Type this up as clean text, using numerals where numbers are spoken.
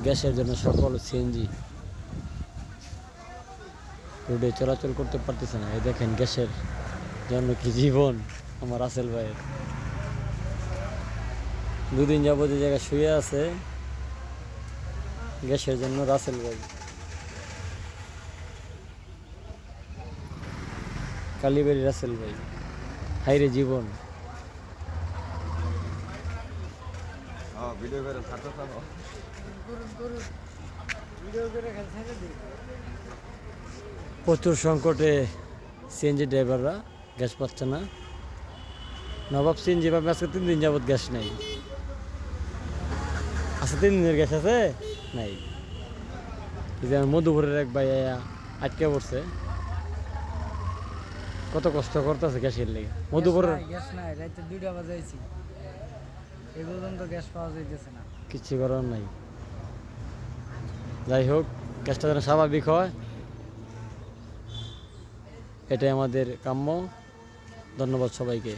গ্যাসের জন্য সকল সিএনজি রোডে চলাচল করতে পারতেছে না। এই দেখেন গ্যাসের জন্য কি জীবন আমার রাসেল ভাইয়ের। দুদিন যাবত যে জায়গায় শুয়ে আছে গ্যাসের জন্য রাসেল ভাই। কালীবাড়ি রাসেল ভাই, হাইরে জীবন। প্রচুর সংকটে সিএনজি ড্রাইভাররা, গ্যাস পাচ্ছে না। নবাব সিএনজি পাবে আজকে 3 দিন যাবত গ্যাস নাই। আচ্ছা 3 দিনের গ্যাস আছে নাই। এই যে মধুপুরের এক ভাই আটকে পড়ছে, কত কষ্ট করতেছে গ্যাসের লেগে। মধুপুরের গ্যাস নাই, রাতে 2টা বাজাইছি, এই পর্যন্ত গ্যাস পাওয়া যাইতেছে না। কিছু করার নাই। যাই হোক, গ্যাসটা যেন স্বাভাবিক হয় এটাই আমাদের কাম্য। ধন্যবাদ সবাইকে।